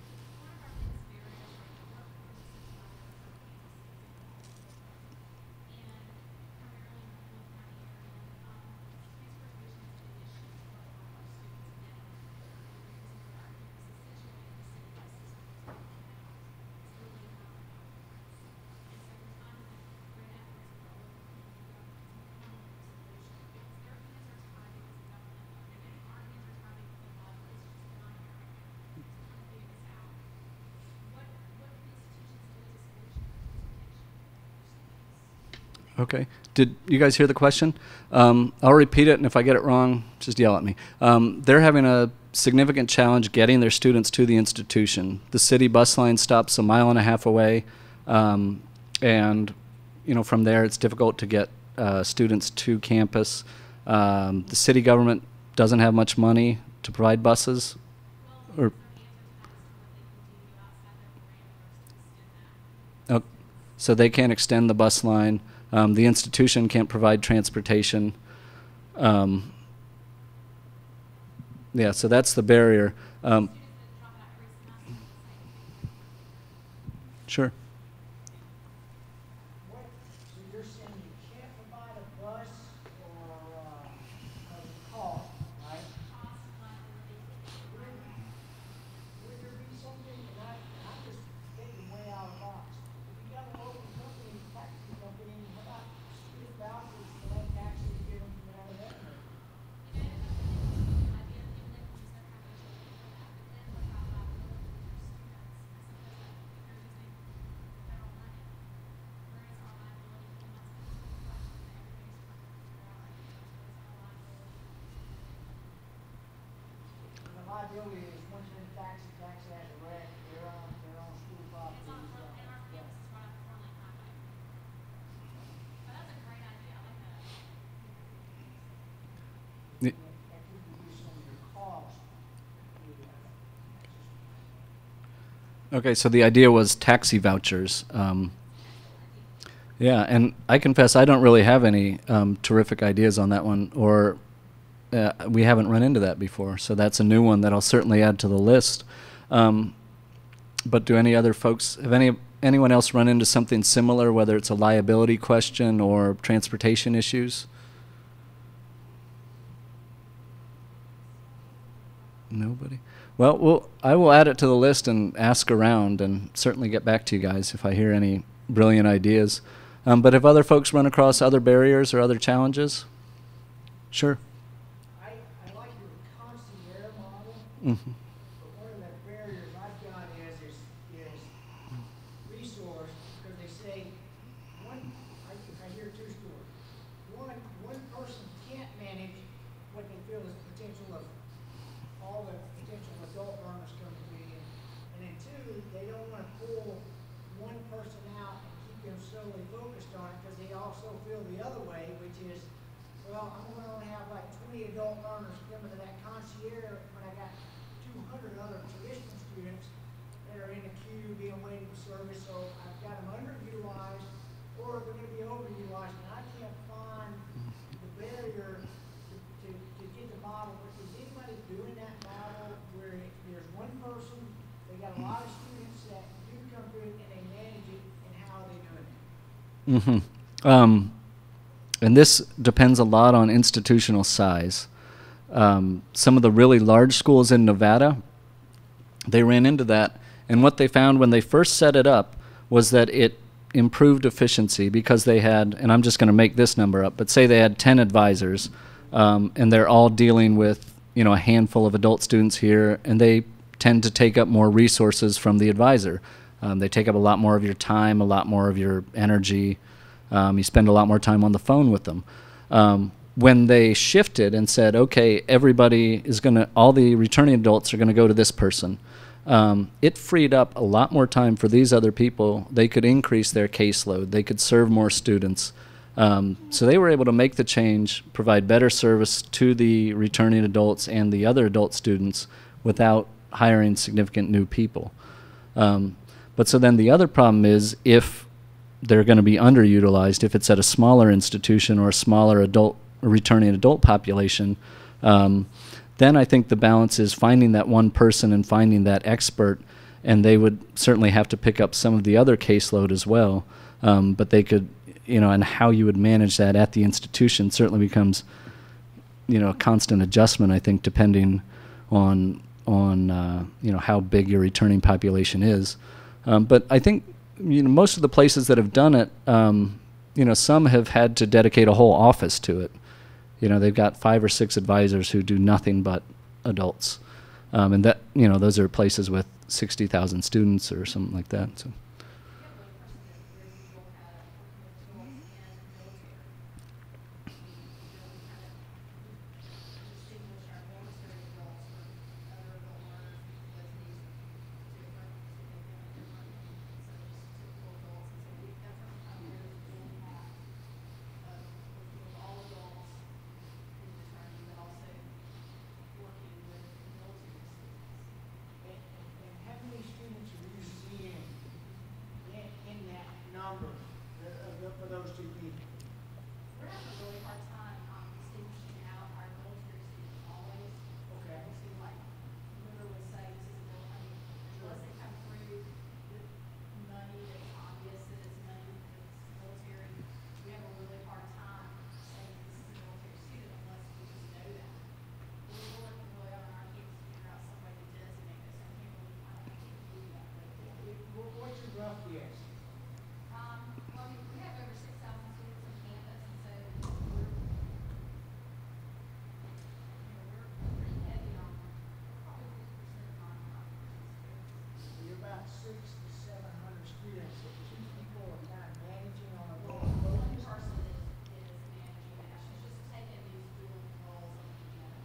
Okay. Did you guys hear the question? I'll repeat it, and if I get it wrong, just yell at me. They're having a significant challenge getting their students to the institution. The city bus line stops 1.5 miles away, and from there it's difficult to get students to campus. The city government doesn't have much money to provide buses. Or oh, so they can't extend the bus line. The institution can't provide transportation. Yeah, so that's the barrier. Sure. What, so you're saying you can't provide a bus or, a car, right? Would there be something, and I'm just thinking way out of the box. If you got a local company, taxi company, what about student vouchers for that taxi to get them from out of that? The liability is once you're in taxi has a wreck, they're on school property. Y- That could reduce some of your costs. Okay, so the idea was taxi vouchers. Yeah, and I confess I don't really have any terrific ideas on that one, or we haven't run into that before. So that's a new one that I'll certainly add to the list. But do any other folks, have anyone else run into something similar, whether it's a liability question or transportation issues? Nobody? Well, I will add it to the list and ask around and certainly get back to you guys if I hear any brilliant ideas. But have other folks run across other barriers or other challenges? Sure. I like your concierge model, Mm-hmm. but one of the barriers I've got is resource, because they say, I hear two stories. One person can't manage what they feel is the potential of all the potential adult learners coming to be, and then two, they don't want to pull one person out and keep them solely focused on it, because they also feel the other way, which is, well, I'm going to only have like 20 adult learners coming to that concierge when I got 200 other traditional students that are in the queue being waited for service, so I've got them underutilized, or they're going to be overutilized, and I can't find the barrier to get the model. Is anybody doing that model where there's one person, they got a lot of students that do come through it, and they manage it, and how are they doing it? Mm-hmm. And this depends a lot on institutional size. Some of the really large schools in Nevada, they ran into that, and what they found when they first set it up was that it improved efficiency because they had, and I'm just going to make this number up, but say they had 10 advisors, and they're all dealing with a handful of adult students here, and they tend to take up more resources from the advisor. They take up a lot more of your time, a lot more of your energy. You spend a lot more time on the phone with them. When they shifted and said, okay, everybody is going to, all the returning adults are going to go to this person, it freed up a lot more time for these other people. They could increase their caseload. They could serve more students. So they were able to make the change, provide better service to the returning adults and the other adult students without hiring significant new people. But so then the other problem is if they're going to be underutilized, if it's at a smaller institution or a smaller returning adult population, then I think the balance is finding that one person and finding that expert, and they would certainly have to pick up some of the other caseload as well. But they could, and how you would manage that at the institution certainly becomes, a constant adjustment, I think, depending on how big your returning population is. But I think most of the places that have done it, some have had to dedicate a whole office to it. They've got 5 or 6 advisors who do nothing but adults, and that those are places with 60,000 students or something like that. So. up, yes. Well, we have over 6,000 students on campus, and so we're pretty heavy on probably 50% non-conference students. You're about 600 to 700 students that two people are kind of managing on a Well, daily one basis. person is managing it. She's just taking these dual roles together.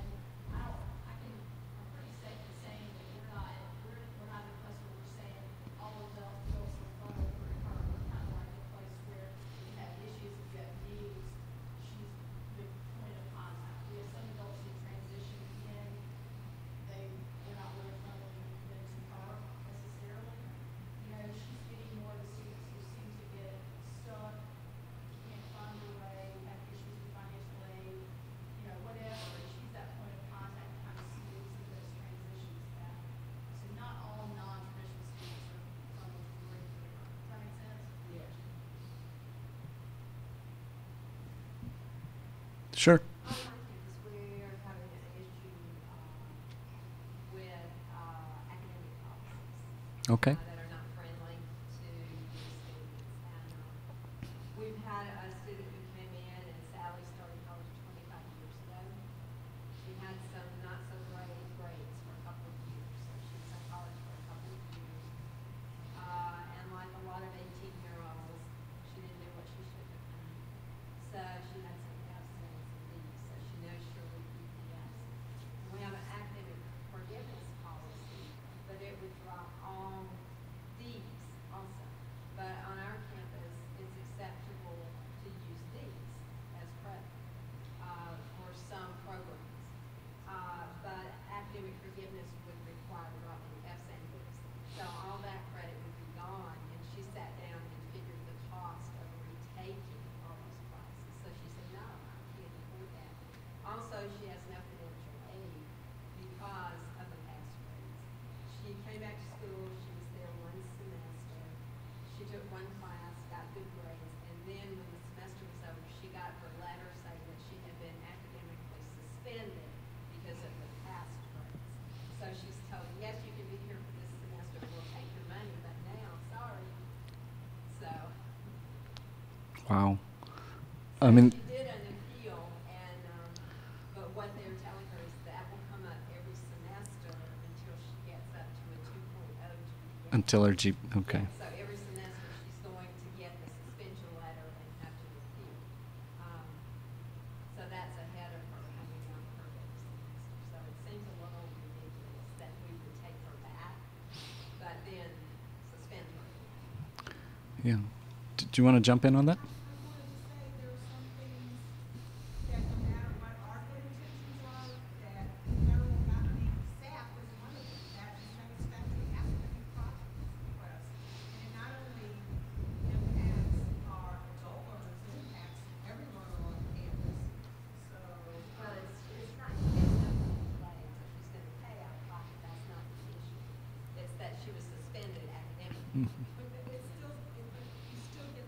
And I'm pretty safe in saying that we're not in a place where we're saying all of those bills are funneled through her. We're kind of like a place where if you have issues, if you have needs, she's the point of contact. We have some adults who transition in, we're not really funneling them to her necessarily. You know, she's getting more of the students who seem to get stuck, can't find their way, have issues with financial aid, you know, whatever. And she's that point of contact that kind of smooths those transitions back. So not all non-traditional students are funneled through her. Does that make sense? Yes. Sure. On my campus, we're having an issue with academic policies Okay. that are not friendly to the students. And we've had a student who came in, and Sally started college 25 years ago. She had some not so great grades for a couple of years, so she was in college for a couple of years. And like a lot of 18-year-olds, she didn't do what she should have done. So she had some F's and D's, so she knows she'll repeat the F's. We have an academic forgiveness policy, but it would drop all D's also. But on our campus, it's acceptable to use D's as credit for some programs. But academic forgiveness would require dropping F's and D's. So all that credit would be gone, and she sat down and figured the cost of retaking all those classes. So she said, no, I can't afford that. Also, she has no financial aid because of the past grades. She came back to school, she was there one semester, she took one class, got good grades, and then when the semester was over, she got her letter saying that she had been academically suspended because of the past grades. So she's told, yes, you can be here for this semester, we'll take your money, but now, sorry. So. Wow. I mean, She did an appeal, and but what they're telling her is that will come up every semester until she gets up to a 2.0 GPA. until our G. Okay. Yeah, so every semester she's going to get the suspension letter and have to appeal. So that's ahead of her having done her every semester. So it seems a little ridiculous that we would take her back, but then suspend her. Yeah. Do you want to jump in on that? I wanted to say there are some things that no matter what our good intentions are, that federal governing staff is one of them. That's the satisfactory academic process request. And it not only impacts our adult learners, it impacts every learner on campus. So, Well, it's not, it's no delay, so she's gonna pay out of pocket, that's not the issue. It's that she was suspended academically. but it's still, you still get,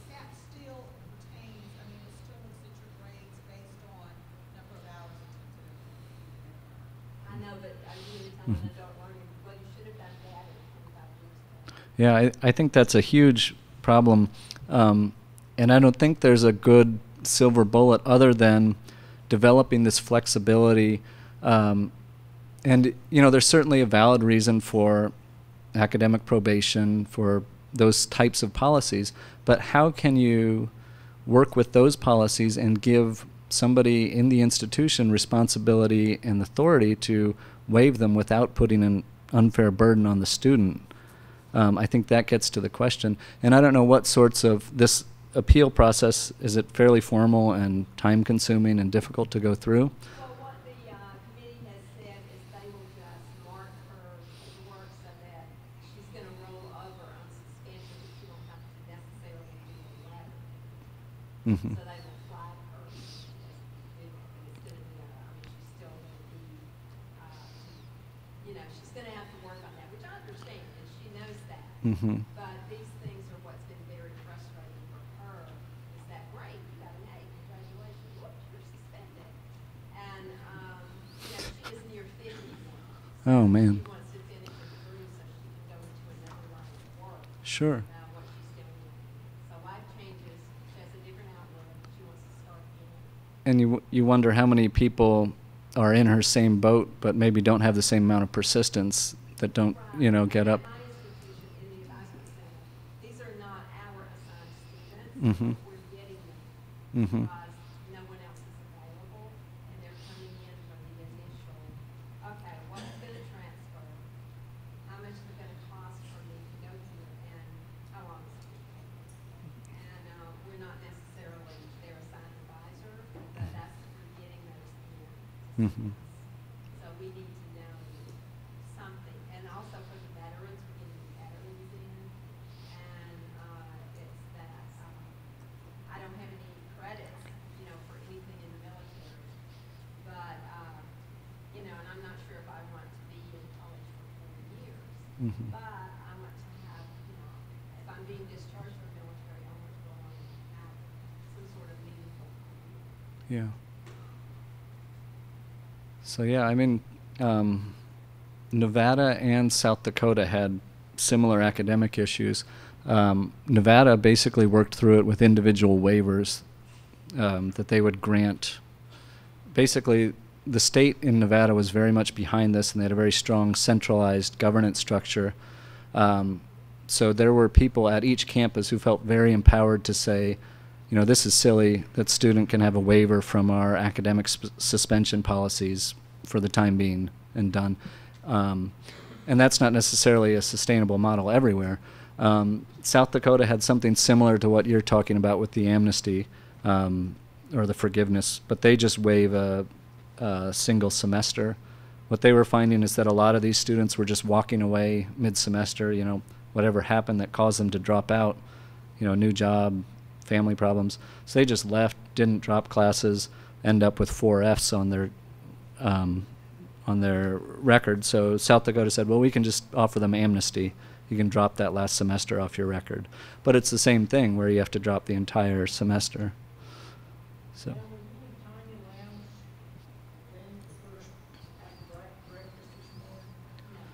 staff still retains, I mean, it still looks at your grades based on number of hours attended. I know, but are you gonna tell an adult learner, well, you should have done that at 25 years ago? Yeah, I think that's a huge problem. And I don't think there's a good silver bullet other than developing this flexibility. And, you know, there's certainly a valid reason for academic probation, for those types of policies. But how can you work with those policies and give somebody in the institution responsibility and authority to waive them without putting an unfair burden on the student? I think that gets to the question. And I don't know what sorts of this appeal process, is it fairly formal and time consuming and difficult to go through? Well, what the committee has said is they will just mark her work so that she's gonna roll over on suspension, but she won't have to necessarily do a letter. Mm-hmm. So they will flag her as doing it, but it's gonna be, I mean, she's still gonna be, you know, she's gonna have to work on that, which I understand, and she knows that. Mm-hmm. But these things are what's been very frustrating for her, is that, great, you got an A, congratulations, whoops, you're suspended. And, you know, she is near 50 now. Oh, man. She wants to finish her degree so she can go into another line of Sure. what she's doing. So life changes. She has a different outlook. She wants to start again. And you wonder how many people are in her same boat, but maybe don't have the same amount of persistence, that don't, you know, get up. At my institution, in the advisement center, these are not our assigned students. Mhm. We're getting them Mhm. because no one else is available, and they're coming in from the initial, okay, what's gonna transfer? How much is it gonna cost for me to go here, and how long is it gonna take? And, we're not necessarily their assigned advisor, but that's, we're getting those in. Mhm. So we need to know something, and also for the veterans, we're getting the veterans in, and, it's that, I don't have any credits, you know, for anything in the military, but, you know, and I'm not sure if I want to be in college for 4 years, Mhm. but I want to have, you know, if I'm being discharged from military, I want to go on and have some sort of meaningful career. Yeah. So yeah, I mean, Nevada and South Dakota had similar academic issues. Nevada basically worked through it with individual waivers that they would grant. Basically, the state in Nevada was very much behind this, and they had a very strong centralized governance structure. So there were people at each campus who felt very empowered to say, you know, this is silly that student can have a waiver from our academic suspension policies for the time being and done. And that's not necessarily a sustainable model everywhere. South Dakota had something similar to what you're talking about with the amnesty or the forgiveness, but they just waive a single semester. What they were finding is that a lot of these students were just walking away mid-semester, you know, whatever happened that caused them to drop out, you know, new job, family problems. So they just left, didn't drop classes, end up with 4 Fs on their record. So South Dakota said, well, we can just offer them amnesty. You can drop that last semester off your record. But it's the same thing where you have to drop the entire semester. So. Now, were you and Tanya Lowndes then the first at breakfast this morning? I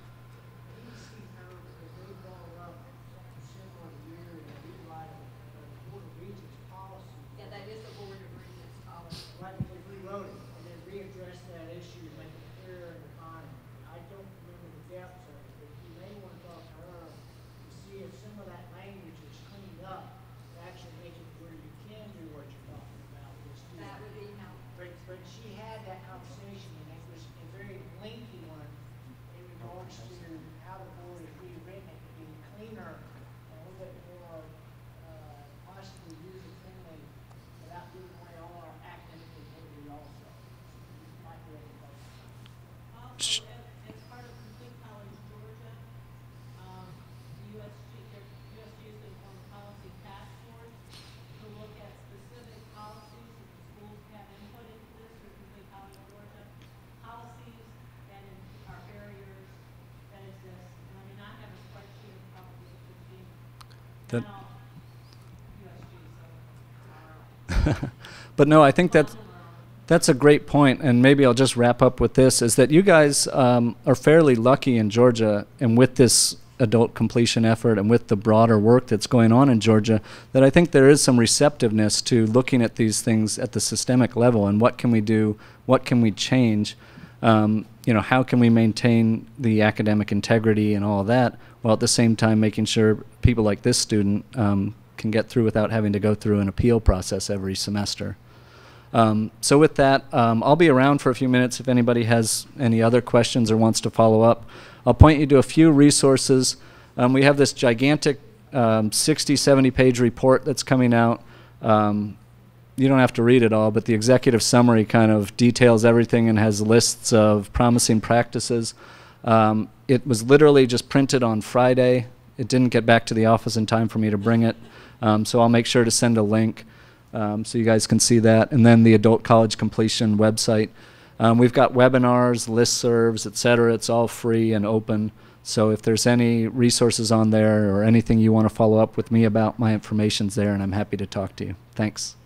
didn't see her because they brought up something similar here in the rewrite of the Board of Regents policy. Yeah, that is the Board of Regents policy. Like they rewrote it and then readdressed that issue to make it clear and defined. I don't remember the depths of it, but you may want to talk to her to see if some of that language is cleaned up to actually make it where you can do what you're talking about with students. That would be helpful. But she had that conversation, and it was a very lengthy one in regards to how the board is rewritten, it to be cleaner, and a little bit more, possibly user-friendly, without giving away all our academic integrity also. Might be able to help. Also, as part of Complete College Georgia, USG, USG is going to form a policy task force to look at specific policies that the schools have input into this, or Complete College Georgia policies and our barriers that exist. And I mean, I have a spreadsheet of probably 15, That- not all USG, so. But no, I think that's a great point, and maybe I'll just wrap up with this, is that you guys are fairly lucky in Georgia, and with this adult completion effort and with the broader work that's going on in Georgia, that I think there is some receptiveness to looking at these things at the systemic level and what can we do, what can we change, you know, how can we maintain the academic integrity and all of that, while at the same time making sure people like this student can get through without having to go through an appeal process every semester. So with that, I'll be around for a few minutes if anybody has any other questions or wants to follow up. I'll point you to a few resources. We have this gigantic 60, 70-page report that's coming out. You don't have to read it all, but the executive summary kind of details everything and has lists of promising practices. It was literally just printed on Friday. It didn't get back to the office in time for me to bring it, so I'll make sure to send a link. So you guys can see that. And then the Adult College Completion website. We've got webinars, listservs, etc. It's all free and open. So if there's any resources on there or anything you want to follow up with me about, my information's there, and I'm happy to talk to you. Thanks.